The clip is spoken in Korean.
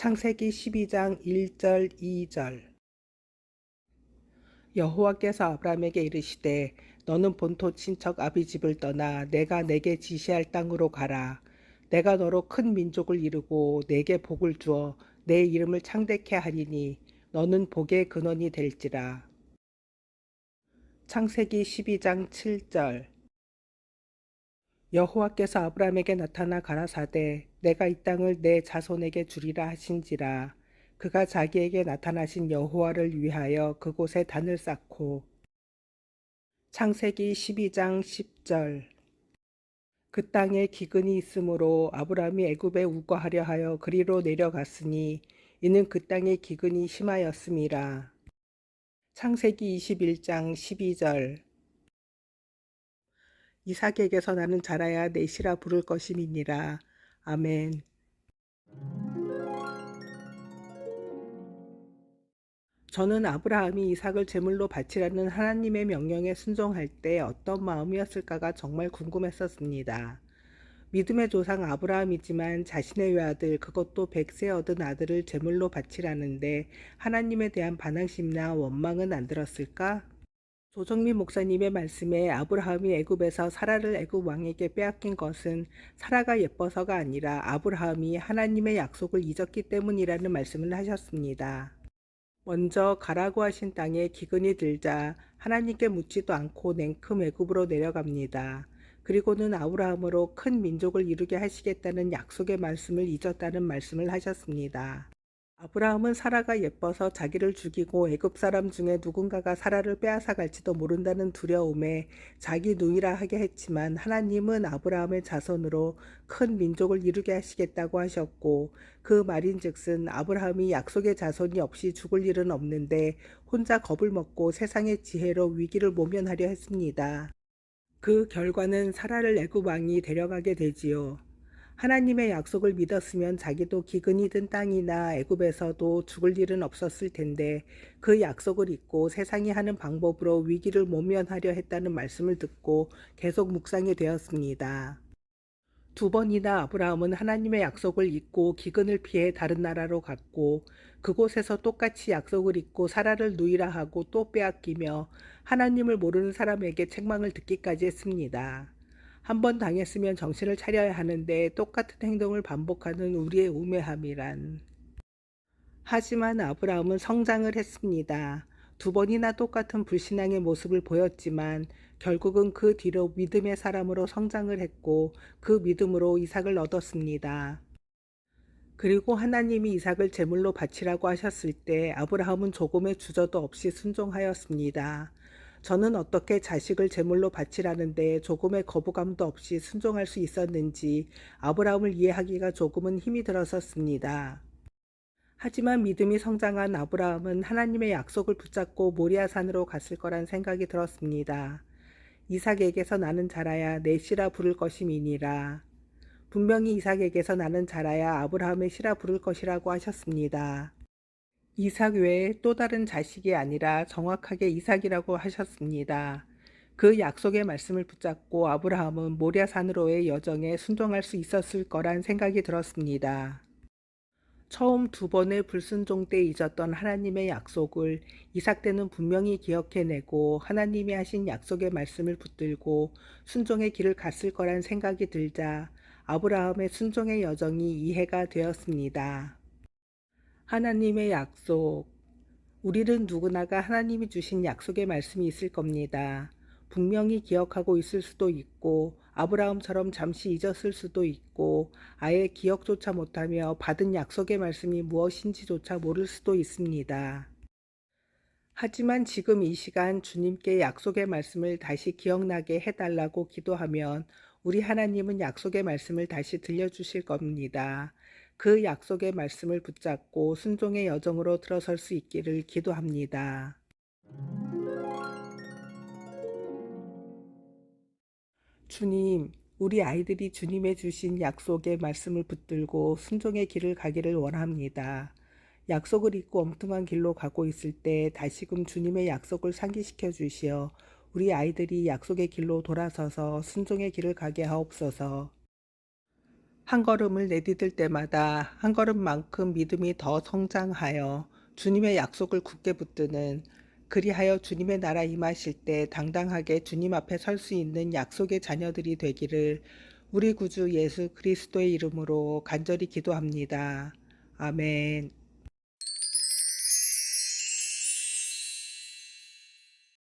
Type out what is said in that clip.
창세기 12장 1절 2절. 여호와께서 아브라함에게 이르시되 너는 본토 친척 아비집을 떠나 내가 내게 지시할 땅으로 가라. 내가 너로 큰 민족을 이루고 내게 복을 주어 내 이름을 창대케 하리니 너는 복의 근원이 될지라. 창세기 12장 7절. 여호와께서 아브라함에게 나타나 가라사대 내가 이 땅을 내 자손에게 주리라 하신지라. 그가 자기에게 나타나신 여호와를 위하여 그곳에 단을 쌓고. 창세기 12장 10절. 그 땅에 기근이 있으므로 아브라함이 애굽에 우거하려 하여 그리로 내려갔으니 이는 그 땅에 기근이 심하였음이라. 창세기 21장 12절. 이삭에게서 나는 자라야 내 시라 부를 것임이니라. 아멘. 저는 아브라함이 이삭을 제물로 바치라는 하나님의 명령에 순종할 때 어떤 마음이었을까가 정말 궁금했었습니다. 믿음의 조상 아브라함이지만 자신의 외아들, 그것도 100세 얻은 아들을 제물로 바치라는데 하나님에 대한 반항심이나 원망은 안 들었을까? 조정민 목사님의 말씀에 아브라함이 애굽에서 사라를 애굽 왕에게 빼앗긴 것은 사라가 예뻐서가 아니라 아브라함이 하나님의 약속을 잊었기 때문이라는 말씀을 하셨습니다. 먼저 가라고 하신 땅에 기근이 들자 하나님께 묻지도 않고 냉큼 애굽으로 내려갑니다. 그리고는 아브라함으로 큰 민족을 이루게 하시겠다는 약속의 말씀을 잊었다는 말씀을 하셨습니다. 아브라함은 사라가 예뻐서 자기를 죽이고 애굽 사람 중에 누군가가 사라를 빼앗아 갈지도 모른다는 두려움에 자기 누이라 하게 했지만 하나님은 아브라함의 자손으로 큰 민족을 이루게 하시겠다고 하셨고 그 말인즉슨 아브라함이 약속의 자손이 없이 죽을 일은 없는데 혼자 겁을 먹고 세상의 지혜로 위기를 모면하려 했습니다. 그 결과는 사라를 애굽 왕이 데려가게 되지요. 하나님의 약속을 믿었으면 자기도 기근이 든 땅이나 애굽에서도 죽을 일은 없었을 텐데 그 약속을 잊고 세상이 하는 방법으로 위기를 모면하려 했다는 말씀을 듣고 계속 묵상이 되었습니다. 두 번이나 아브라함은 하나님의 약속을 잊고 기근을 피해 다른 나라로 갔고 그곳에서 똑같이 약속을 잊고 사라를 누이라 하고 또 빼앗기며 하나님을 모르는 사람에게 책망을 듣기까지 했습니다. 한 번 당했으면 정신을 차려야 하는데 똑같은 행동을 반복하는 우리의 우매함이란. 하지만 아브라함은 성장을 했습니다. 두 번이나 똑같은 불신앙의 모습을 보였지만 결국은 그 뒤로 믿음의 사람으로 성장을 했고 그 믿음으로 이삭을 얻었습니다. 그리고 하나님이 이삭을 제물로 바치라고 하셨을 때 아브라함은 조금의 주저도 없이 순종하였습니다. 저는 어떻게 자식을 제물로 바치라는데 조금의 거부감도 없이 순종할 수 있었는지 아브라함을 이해하기가 조금은 힘이 들었었습니다. 하지만 믿음이 성장한 아브라함은 하나님의 약속을 붙잡고 모리아산으로 갔을 거란 생각이 들었습니다. 이삭에게서 나는 자라야 내 씨라 부를 것임이니라. 분명히 이삭에게서 나는 자라야 아브라함의 씨라 부를 것이라고 하셨습니다. 이삭 외에 또 다른 자식이 아니라 정확하게 이삭이라고 하셨습니다. 그 약속의 말씀을 붙잡고 아브라함은 모리아산으로의 여정에 순종할 수 있었을 거란 생각이 들었습니다. 처음 두 번의 불순종 때 잊었던 하나님의 약속을 이삭 때는 분명히 기억해내고 하나님이 하신 약속의 말씀을 붙들고 순종의 길을 갔을 거란 생각이 들자 아브라함의 순종의 여정이 이해가 되었습니다. 하나님의 약속. 우리는 누구나가 하나님이 주신 약속의 말씀이 있을 겁니다. 분명히 기억하고 있을 수도 있고 아브라함처럼 잠시 잊었을 수도 있고 아예 기억조차 못하며 받은 약속의 말씀이 무엇인지조차 모를 수도 있습니다. 하지만 지금 이 시간 주님께 약속의 말씀을 다시 기억나게 해달라고 기도하면 우리 하나님은 약속의 말씀을 다시 들려주실 겁니다. 그 약속의 말씀을 붙잡고 순종의 여정으로 들어설 수 있기를 기도합니다. 주님, 우리 아이들이 주님의 주신 약속의 말씀을 붙들고 순종의 길을 가기를 원합니다. 약속을 잊고 엉뚱한 길로 가고 있을 때 다시금 주님의 약속을 상기시켜 주시어 우리 아이들이 약속의 길로 돌아서서 순종의 길을 가게 하옵소서. 한 걸음을 내디딜 때마다 한 걸음만큼 믿음이 더 성장하여 주님의 약속을 굳게 붙드는, 그리하여 주님의 나라 임하실 때 당당하게 주님 앞에 설 수 있는 약속의 자녀들이 되기를 우리 구주 예수 그리스도의 이름으로 간절히 기도합니다. 아멘.